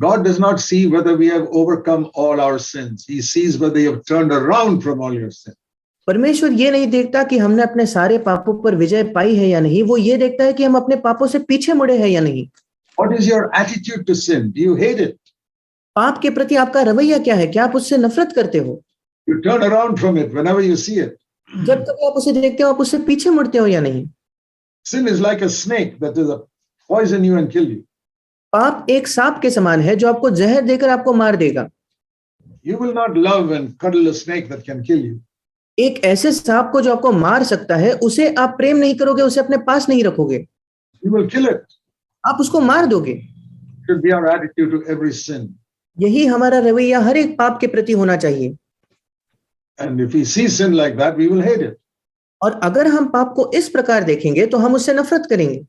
God does not see whether we have overcome all our sins. He sees whether you have turned around from all your sins. परमेश्वर ये नहीं देखता कि हमने अपने सारे पापों पर विजय पाई है या नहीं, वो ये देखता है कि हम अपने पापों से पीछे मुड़े हैं या नहीं। What is your attitude to sin? Do you hate it? पाप के प्रति आपका रवैया क्या है? क्या आप उससे नफरत करते हो? You turn around from it whenever you see it. जब कभी आप उसे देखते हो, आप उससे पीछे मुड़ते हो या नहीं? Sin is like a snake that will poison you and kill you. पाप एक सांप के समान है जो आपको जहर देकर आपको मार देगा। You will not love and cuddle a snake that can kill you. एक ऐसे सांप को जो आपको मार सकता है, उसे आप प्रेम नहीं करोगे, उसे अपने पास नहीं रखोगे। You will kill it. आप उसको मार दोगे। Should be our attitude to every sin. यही हमारा रवैया हर एक पाप के प्रति होना चाहिए। And if we see sin like that, we will hate it. और अगर हम पाप को इस प्रकार देखेंगे तो हम उससे नफरत करेंगे।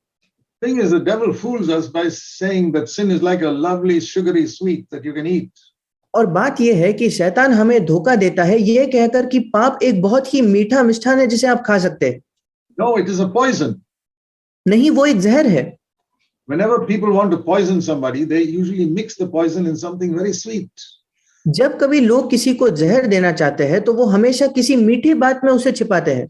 The thing is, the devil fools us by saying that sin is like a lovely sugary sweet that you can eat. और बात यह है कि शैतान हमें धोखा देता है ये कहकर कि पाप एक बहुत ही मीठा मिष्ठान है जिसे आप खा सकते हैं। No, it is a poison. नहीं, वो एक जहर है। Whenever people want to poison somebody, they usually mix the poison in something very sweet. जब कभी लोग किसी को जहर देना चाहते हैं तो वो हमेशा किसी मीठी बात में उसे छिपाते हैं।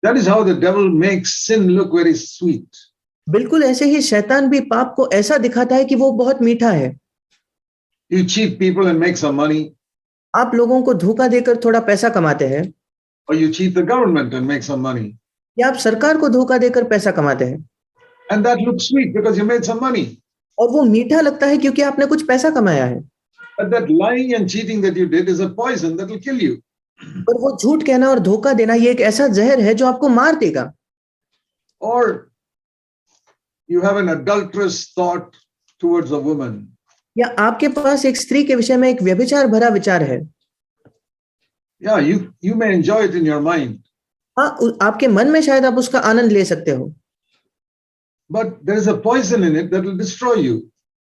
That is how the devil makes sin look very sweet. बिल्कुल ऐसे ही शैतान भी पाप को ऐसा दिखाता है कि वो बहुत मीठा है। You cheat people and make some money, आप लोगों को धोखा देकर थोड़ा पैसा कमाते हैं, or you cheat the government and make some money. या आप सरकार को धोखा देकर पैसा कमाते हैं। And that looks sweet because you made some money. और वो मीठा लगता है क्योंकि आपने कुछ पैसा कमाया है। But that lying and cheating that you did is a poison that will kill you. पर वो झूठ कहना और धोखा देना ये एक ऐसा जहर है जो आपको मार देगा। Or you have an adulterous thought towards a woman. या आपके पास एक स्त्री के विषय में एक व्यभिचार भरा विचार है। Yeah, you may enjoy it in your mind. हाँ, आपके मन में शायद आप उसका आनंद ले सकते हो। But there is a poison in it that will destroy you.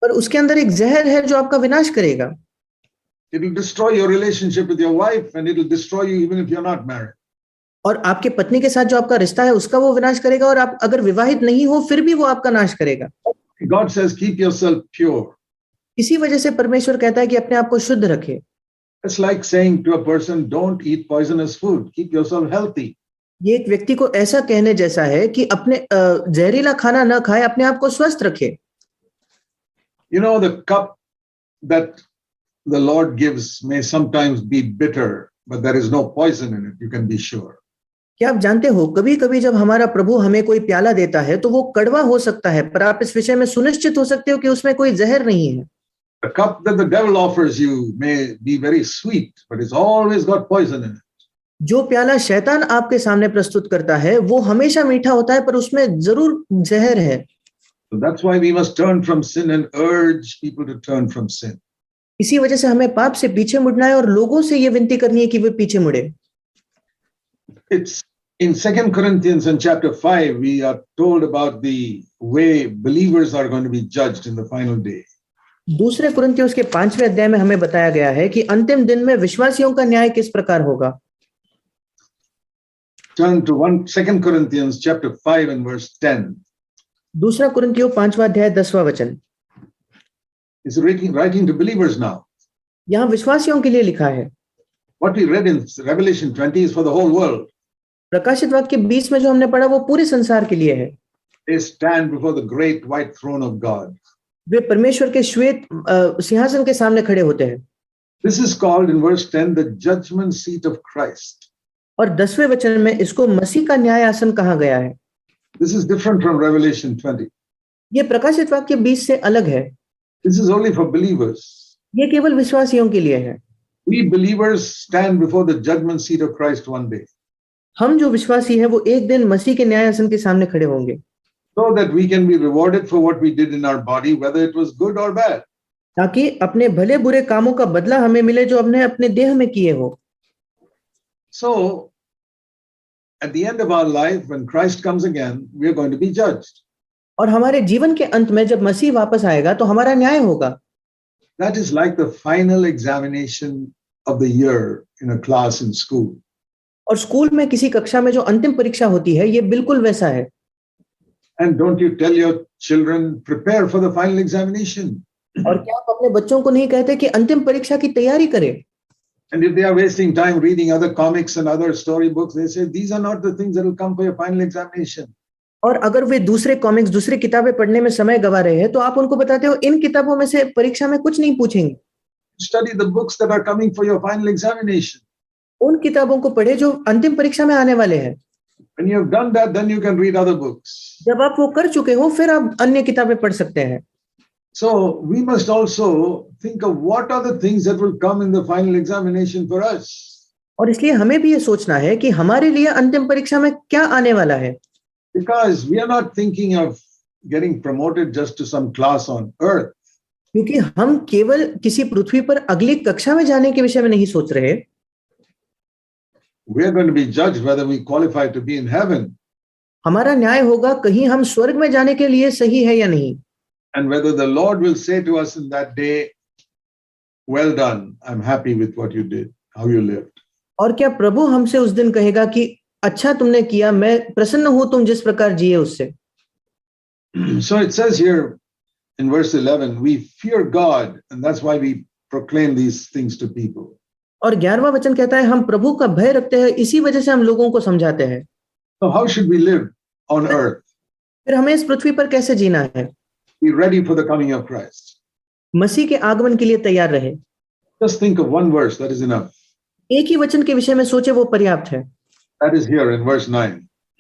पर उसके अंदर एक जहर है जो आपका विनाश करेगा। It will destroy your relationship with your wife and it will destroy you even if you're not married. और आपके पत्नी के साथ जो आपका रिश्ता है उसका वो विनाश करेगा, और आप अगर विवाहित नहीं हो फिर भी वो आपका नाश करेगा। God says, keep yourself pure. इसी वजह से परमेश्वर कहता है कि अपने आप को शुद्ध रखे। It's like saying to a person, don't eat poisonous food. Keep yourself healthy. ये एक व्यक्ति को ऐसा कहने जैसा है कि अपने जहरीला खाना न खाए, अपने आप को स्वस्थ रखे। You know, the cup that the Lord gives may sometimes be bitter, but there is no poison in it, you can be sure. क्या आप जानते हो, कभी कभी जब हमारा प्रभु हमें कोई प्याला देता है तो वो कड़वा हो सकता है, पर आप इस विषय में सुनिश्चित हो सकते हो कि उसमें कोई जहर नहीं है। The cup that the devil offers you may be very sweet, but it's always got poison in it. जो प्याला शैतान आपके सामने प्रस्तुत करता है वो हमेशा मीठा होता है, पर उसमें जरूर जहर है। So that's why we must turn from sin and urge people to turn from sin. इसी वजह से हमें पाप से पीछे मुड़ना है और लोगों से ये विनती करनी है कि वे पीछे मुड़े। It's in 2 Corinthians in chapter 5, we are told about the way believers are going to be judged in the final day. दूसरे कुरिन्थियों के 5वें अध्याय में हमें बताया गया है कि अंतिम दिन में विश्वासियों का न्याय किस प्रकार होगा। Turn to 2 Corinthians chapter 5 and verse 10. दूसरा कुरिन्थियों 5वां अध्याय 10वां वचन। It's writing to believers now. यहाँ विश्वासियों के लिए लिखा है। What we read in Revelation 20 is for the whole world. प्रकाशित वाक्य 20 में जो हमने पढ़ा वो पूरे संसार के लिए है। They stand before the great white throne of God. वे परमेश्वर के श्वेत सिंहासन के सामने खड़े होते हैं। This is called in verse 10 the judgment seat of Christ. और 10वें वचन में इसको मसीह का न्याय आसन कहा गया है। This is different from Revelation 20. ये प्रकाशित वाक्य 20 से अलग है। This is only for believers. ये केवल विश्वासियों के लिए है। We believers stand before the judgment seat of Christ one day. हम जो विश्वासी है वो एक दिन मसीह के न्याय आसन के सामने खड़े होंगे। So that we can be rewarded for what we did in our body, whether it was good or bad. ताकि अपने भले बुरे कामों का बदला हमें मिले जो हमने अपने देह में किए हो। So, at the end of our life, when Christ comes again, we are going to be judged. और हमारे जीवन के अंत में जब मसीह वापस आएगा तो हमारा न्याय होगा। That is like the final examination of the year in a class in school. और स्कूल में किसी कक्षा में जो अंतिम परीक्षा होती है ये बिल्कुल वैसा है। And don't you tell your children, prepare for the final examination. और क्या आप अपने बच्चों को नहीं कहते कि अंतिम परीक्षा की तैयारी करें? And if they are wasting time reading other comics and other storybooks, they say these are not the things that will come for your final examination. और अगर वे दूसरे कॉमिक्स, दूसरी किताबें पढ़ने में समय गवा रहे हैं, तो आप उनको बताते हो इन किताबों में से परीक्षा में कुछ नहीं पूछेंगे। Study the books that are coming for your final examination. उन किताबों को पढ़े जो अंतिम परीक्षा में आने वाले हैं। When you have done that, then you can read other books. जब आप वो कर चुके हो, फिर आप अन्य किताबें पढ़ सकते हैं। So we must also think of what are the things that will come in the final examination for us. और इसलिए हमें भी ये सोचना है कि हमारे लिए अंतिम परीक्षा में क्या आने वाला है। Because we are not thinking of getting promoted just to some class on earth. क्योंकि हम केवल किसी पृथ्वी पर अगली कक्षा में जाने के विषय में नहीं सोच रहे। We are going to be judged whether we qualify to be in heaven. हमारा न्याय होगा कहीं हम स्वर्ग में जाने के लिए सही है या नहीं। And whether the Lord will say to us in that day, well done, I'm happy with what you did, how you lived. और क्या प्रभु हमसे उस दिन कहेगा कि अच्छा तुमने किया, मैं प्रसन्न हूं तुम जिस प्रकार जिए उससे। So it says here in verse 11, we fear God, and that's why we proclaim these things to people. और 11वां वचन कहता है हम प्रभु का भय रखते हैं, इसी वजह से हम लोगों को समझाते हैं। So how should we live on earth? फिर हमें इस पृथ्वी पर कैसे जीना है? Be ready for the coming of Christ. मसीह के आगमन के लिए तैयार रहे। Just think of one verse, that is enough. एक ही वचन के विषय में सोचे, वो पर्याप्त है। That is here in verse 9.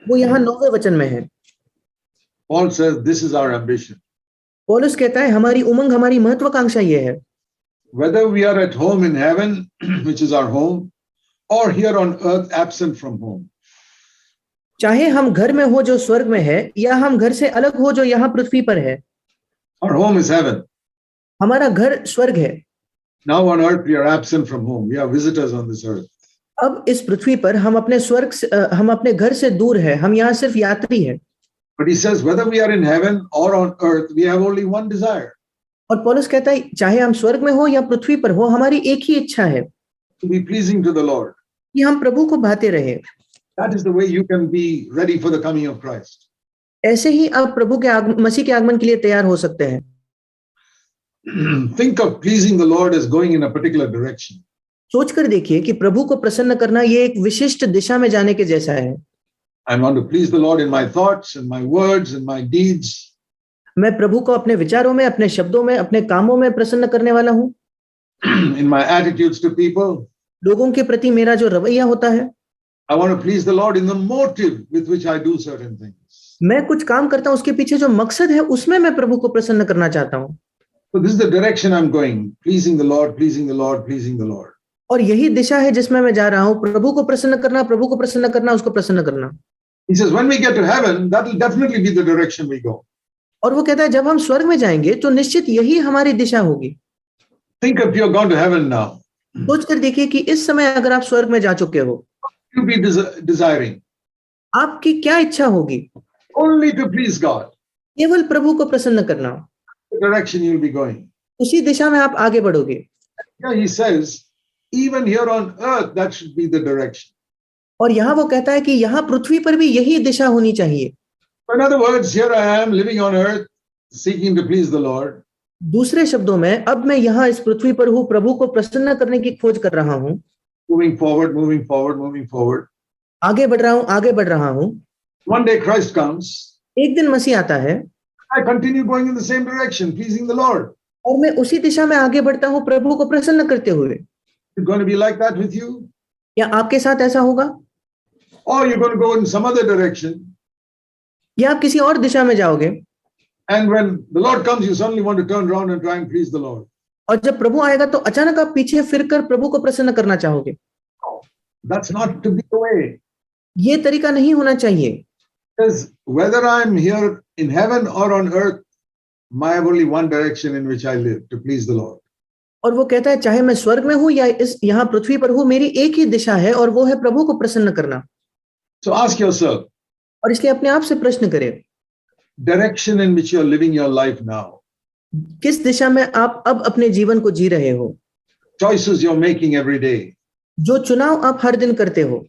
वो यहाँ 9वें वचन में है। Paul says, this is our ambition. पौलुस कहता है हमारी उमंग, हमारी महत्वाकांक्षा ये है, Whether we are at home in heaven, which is our home, or here on earth absent from home. चाहे हम घर में हो जो स्वर्ग में है, या हम घर से अलग हो जो यहाँ पृथ्वी पर है। Our home is heaven. हमारा घर स्वर्ग है। Now on earth we are absent from home. We are visitors on this earth. अब इस पृथ्वी पर हम अपने स्वर्ग से, हम अपने घर से दूर है, हम यहाँ सिर्फ यात्री है। But he says, whether we are in heaven or on earth, we have only one desire. और पौलुस कहता है चाहे हम स्वर्ग में हो या पृथ्वी पर हो, हमारी एक ही इच्छा है To be pleasing to the Lord. कि हम प्रभु को भाते रहे। That is the way you can be ready for the coming of Christ. ऐसे ही आप प्रभु के मसीह के आगमन के लिए तैयार हो सकते हैं। Think of pleasing the Lord as going in a particular direction. सोचकर देखिए कि प्रभु को प्रसन्न करना ये एक विशिष्ट दिशा में जाने के जैसा है। I want to please the Lord in my thoughts and my words and my deeds. मैं प्रभु को अपने विचारों में, अपने शब्दों में, अपने कामों में प्रसन्न करने वाला हूँ। In my attitudes to people. लोगों के प्रति मेरा जो रवैया होता है। I want to please the Lord in the motive with which I do certain things. मैं कुछ काम करता हूँ, उसके पीछे जो मकसद है उसमें मैं प्रभु को प्रसन्न करना चाहता हूँ। So this is the direction I'm going, pleasing the Lord, pleasing the Lord, pleasing the Lord. और यही दिशा है जिसमें मैं जा रहा हूँ, प्रभु को प्रसन्न करना, प्रभु को प्रसन्न करना, उसको प्रसन्न करना। He says, when we get to heaven, that will definitely be the direction we go. और वो कहता है जब हम स्वर्ग में जाएंगे तो निश्चित यही हमारी दिशा होगी। Think if you're gone to heaven now. सोच कर देखिए कि इस समय अगर आप स्वर्ग में जा चुके हो, You'll be desiring आपकी क्या इच्छा होगी? only to please God. केवल प्रभु को प्रसन्न करना। The direction you'll be going. उसी दिशा में आप आगे बढ़ोगे। Yeah, he says, even here on earth, that should be the direction. और यहाँ वो कहता है कि यहाँ पृथ्वी पर भी यही दिशा होनी चाहिए। In other words, here I am living on earth, seeking to please the Lord. दूसरे शब्दों में अब मैं यहाँ इस पृथ्वी पर हूँ, प्रभु को प्रसन्न करने की खोज कर रहा हूँ। Moving forward, moving forward, moving forward. आगे बढ़ रहा हूँ, आगे बढ़ रहा हूँ। One day Christ comes. एक दिन मसीह आता है। I continue going in the same direction, pleasing the Lord. और मैं उसी दिशा में आगे बढ़ता हूँ, प्रभु को प्रसन्न करते हुए। It's going to be like that with you? या आपके साथ ऐसा होगा? Or you're going to go in some other direction. या आप किसी और दिशा में जाओगे। And when the Lord comes, you suddenly want to turn around and try and please the Lord. और जब प्रभु आएगा तो अचानक आप पीछे फिरकर प्रभु को प्रसन्न करना चाहोगे। That's not to be the way. ये तरीका नहीं होना चाहिए। Because whether I'm here in heaven or on earth, I have only one direction in which I live, to please the Lord. और वो कहता है चाहे मैं स्वर्ग में हूँ या इस यहाँ पृथ्वी पर हूँ, मेरी एक ही दिशा है और वो है प्रभु को प्रसन्न करना। So ask yourself, और इसलिए अपने आप से प्रश्न करें, direction in which you're living your life now, किस दिशा में आप अब अपने जीवन को जी रहे हो? choices you're making every day. जो चुनाव आप हर दिन करते हो,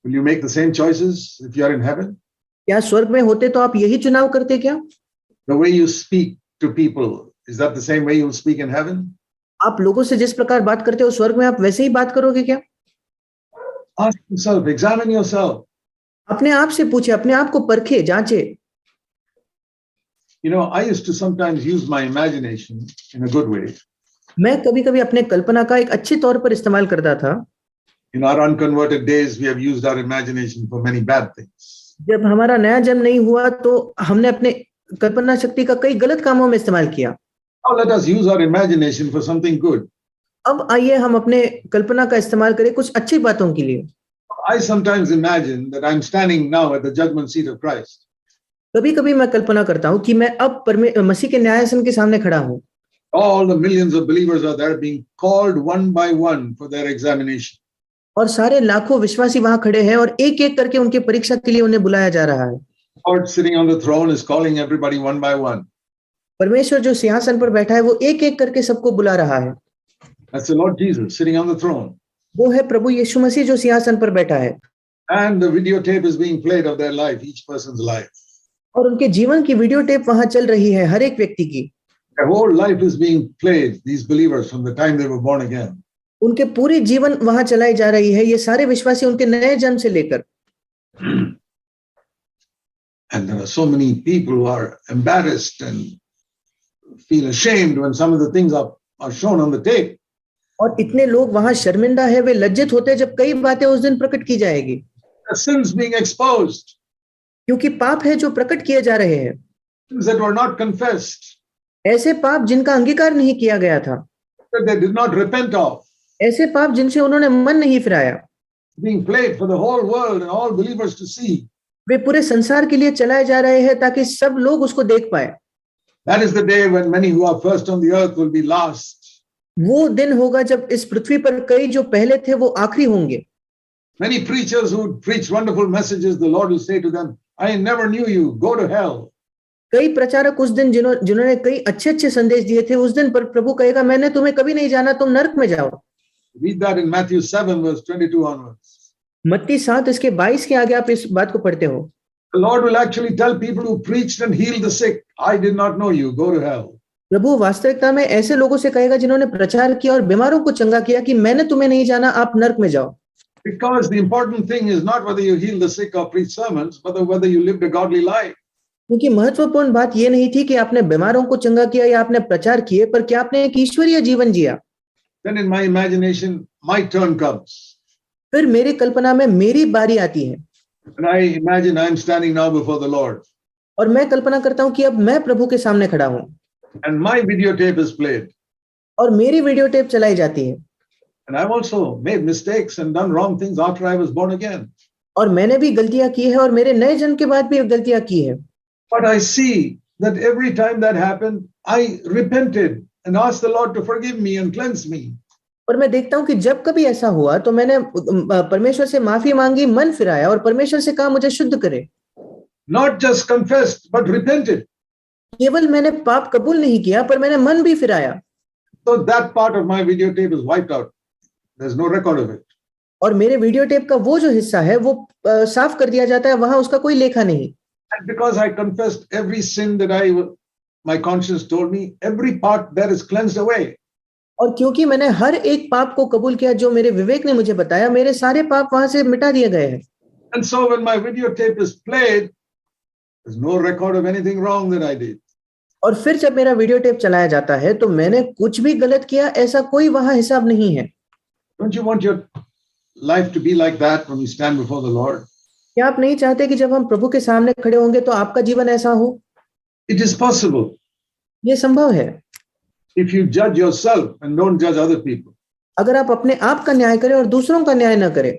Will you make the same choices if you're in heaven? क्या स्वर्ग में होते तो आप यही चुनाव करते क्या? The way you speak to people Is that the same way you'll speak in heaven? आप लोगों से जिस प्रकार बात करते हो स्वर्ग में आप वैसे ही बात करोगे क्या? Ask yourself, examine yourself. अपने आप से पूछे, अपने आप को परखे, जांचे। You know, I used to sometimes use my imagination in a good way. मैं कभी-कभी अपने कल्पना का एक अच्छे तौर पर इस्तेमाल करता था। In our unconverted days, we have used our imagination for many bad things. जब हमारा नया जन्म नहीं हुआ तो हमने अपने कल्पना शक्ति का कई गलत कामों में इस्तेमाल किया। Now let us use our imagination for something good. अब आइए हम अपने कल्पना का इस्तेमाल करें कुछ अच्छी बातों के लिए। I sometimes imagine that I'm standing now at the judgment seat of Christ. कभी-कभी मैं कल्पना करता हूं कि मैं अब मसीह के न्यायासन के सामने खड़ा हूं। All the millions of believers are there being called one by one for their examination. और सारे लाखों विश्वासी वहां खड़े हैं और एक-एक करके उनके परीक्षा के लिए उन्हें बुलाया जा रहा है। God sitting on the throne is calling everybody one by one. परमेश्वर जो सिंहासन पर बैठा है वो एक-एक करके सबको बुला रहा है। That's the Lord Jesus sitting on the throne. वो है प्रभु यीशु मसीह जो सिंहासन पर बैठा है। And the videotape is being played of their life, each person's life. और उनके जीवन की वीडियो टेप वहां चल रही है हर एक व्यक्ति की। Their whole life is being played, these believers, from the time they were born again. उनके पूरे जीवन वहां चलाई जा रही है, ये सारे विश्वासी उनके नए जन्म से लेकर। And there are so many people who are embarrassed and feel ashamed when some of the things are shown on the tape. और इतने लोग वहां शर्मिंदा है, वे लज्जित होते हैं जब कई बातें उस दिन प्रकट की जाएगी। The sins being exposed, क्योंकि पाप है जो प्रकट किए जा रहे हैं, things that were not confessed, ऐसे पाप जिनका अंगीकार नहीं किया गया था, that they did not repent of, ऐसे पाप जिनसे उन्होंने मन नहीं फिराया, being played for the whole world and all believers to see. वे पूरे संसार के लिए चलाए जा रहे हैं ताकि सब लोग उसको देख पाए। That is the day when many who are first on the earth will be last. वो दिन होगा जब इस पृथ्वी पर कई जो पहले थे वो आखिरी होंगे। Many preachers who preach wonderful messages, the Lord will say to them, I never knew you, go to hell. कई प्रचारक उस दिन जिन्होंने कई अच्छे-अच्छे संदेश दिए थे, उस दिन पर प्रभु कहेगा मैंने तुम्हें कभी नहीं जाना, तुम नरक में जाओ। Read that in Matthew 7 verse 22 onwards. मत्ती 7 इसके 22 के आगे आप इस बात को पढ़ते हो। The Lord will actually tell people who preached and healed the sick, I did not know you, go to hell. प्रभु वास्तविकता में ऐसे लोगों से कहेगा जिन्होंने प्रचार किया और बीमारों को चंगा किया कि मैंने तुम्हें नहीं जाना, आप नरक में जाओ। Because the important thing is not whether you heal the sick or preach sermons, but whether you lived a godly life. क्योंकि महत्वपूर्ण बात ये नहीं थी कि आपने बीमारों को चंगा किया या आपने प्रचार किए, पर क्या आपने एक ईश्वरीय जीवन जिया। Then in my imagination, my turn comes. फिर मेरी कल्पना में मेरी बारी आती है। And I imagine I'm standing now before the Lord. और मैं कल्पना करता हूं कि अब मैं प्रभु के सामने खड़ा हूं। And my videotape is played. और मेरी वीडियो टेप चलाई जाती है। And I've also made mistakes and done wrong things after I was born again. और मैंने भी गलतियां की है और मेरे नए जन्म के बाद भी गलतियां की है। But I see that every time that happened, I repented and asked the Lord to forgive me and cleanse me. और मैं देखता हूं कि जब कभी ऐसा हुआ तो मैंने परमेश्वर से माफी मांगी, मन फिराया और परमेश्वर से कहा मुझे शुद्ध करे। Not just confessed, but repented. केवल मैंने पाप कबूल नहीं किया, पर मैंने मन भी फिराया। So that part of my videotape is wiped out. There's no record of it. और मेरे वीडियो टेप का वो जो हिस्सा है वो साफ कर दिया जाता है, वहां उसका कोई लेखा नहीं। And because I confessed every sin that my conscience told me, every part there is cleansed away. और क्योंकि मैंने हर एक पाप को कबूल किया जो मेरे विवेक ने मुझे बताया, मेरे सारे पाप वहां से मिटा दिए गए हैं। And so when my videotape is played, there's no record of anything wrong that I did. और फिर जब मेरा वीडियो टेप चलाया जाता है तो मैंने कुछ भी गलत किया ऐसा कोई वहां हिसाब नहीं है। Don't you want your life to be like that when you stand before the Lord? क्या आप नहीं चाहते कि जब हम प्रभु के सामने खड़े होंगे तो आपका जीवन ऐसा हो? It is possible. ये संभव है। If you judge yourself and don't judge other people. अगर आप अपने आप का न्याय करें और दूसरों का न्याय न करें।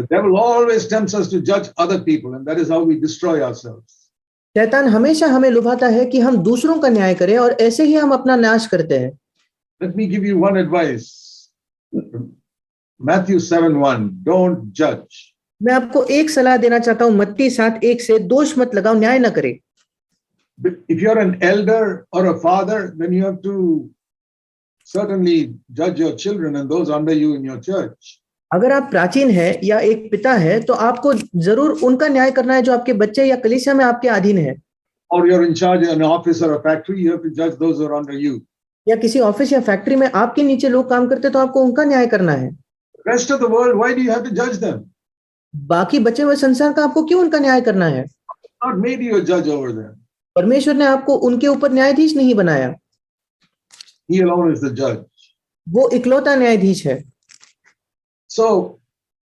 The devil always tempts us to judge other people, and that is how we destroy ourselves. शैतान हमेशा हमें लुभाता है कि हम दूसरों का न्याय करें और ऐसे ही हम अपना नाश करते हैं। Let me give you one advice. Matthew 7:1. Don't judge. मैं आपको एक सलाह देना चाहता हूं, मत्ती 7:1 से, दोष मत लगाओ, न्याय न करें। If you're an elder or a father, then you have to certainly judge your children and those under you in your church. अगर आप प्राचीन है या एक पिता है तो आपको जरूर उनका न्याय करना है जो आपके बच्चे या कलीसिया में आपके अधीन है। or you're in charge of an office or a factory, you have to judge those who are under you. या किसी ऑफिस या फैक्ट्री में आपके नीचे लोग काम करते तो आपको उनका न्याय करना है। The rest of the world, why do you have to judge them? बाकी बचे हुए संसार का आपको क्यों उनका न्याय करना है? God made you a judge over them. परमेश्वर ने आपको उनके ऊपर न्यायाधीश नहीं बनाया, He alone is the judge. वो इकलौता न्यायाधीश है। So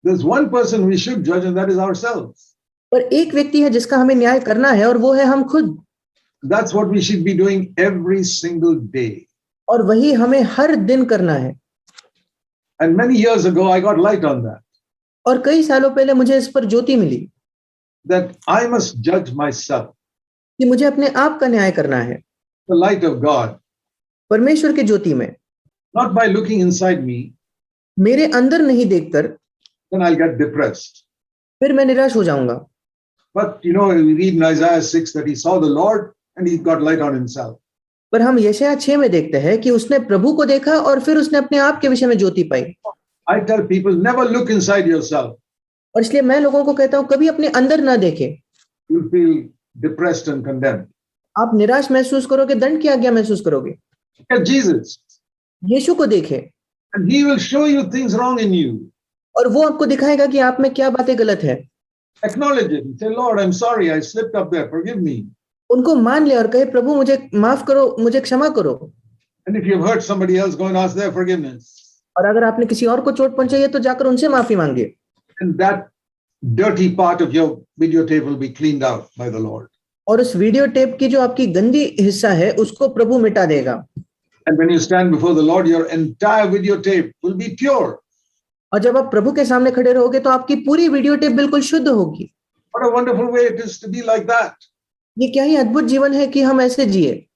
there's one person we should judge, and that is ourselves. पर एक व्यक्ति है जिसका हमें न्याय करना है और वो है हम खुद। That's what we should be doing every single day. और वही हमें हर दिन करना है। And many years ago, I got light on that. और कई सालों पहले मुझे इस पर ज्योति मिली That I must judge myself. कि मुझे अपने आप का न्याय करना है The light of God, परमेश्वर की ज्योति में, not by looking inside me, मेरे अंदर नहीं देखकर, then I'll get depressed. फिर मैं निराश हो जाऊंगा। But you know, we read in Isaiah 6 that he saw the Lord and he got light on himself. पर हम यशायाह 6 में देखते हैं कि उसने प्रभु को देखा और फिर उसने अपने आप के विषय में ज्योति पाई। I tell people, never look inside yourself. और इसलिए मैं लोगों को कहता हूं कभी अपने अंदर ना देखें। You'll feel depressed and condemned. आप निराश महसूस करोगे, दंड की आज्ञा महसूस करोगे। Look at Jesus, यीशु को देखें and he will show you things wrong in you. और वो आपको दिखाएगा कि आप में क्या बातें गलत है। Acknowledge it and say, Lord, I'm sorry, I slipped up there, forgive me. उनको मान ले और कहे प्रभु मुझे माफ करो, मुझे क्षमा करो। And if you've hurt somebody else, go and ask their forgiveness. और अगर आपने किसी और को चोट पहुंचाई है तो जाकर उनसे माफी मांगे। And that dirty part of your videotape will be cleaned out by the Lord. और उस वीडियो टेप की जो आपकी गंदी हिस्सा है उसको प्रभु मिटा देगा। And when you stand before the Lord, your entire videotape will be pure. और जब आप प्रभु के सामने खड़े रहोगे तो आपकी पूरी वीडियो टेप बिल्कुल शुद्ध होगी। What a wonderful way it is to be like that. ये क्या ही अद्भुत जीवन है कि हम ऐसे जिए।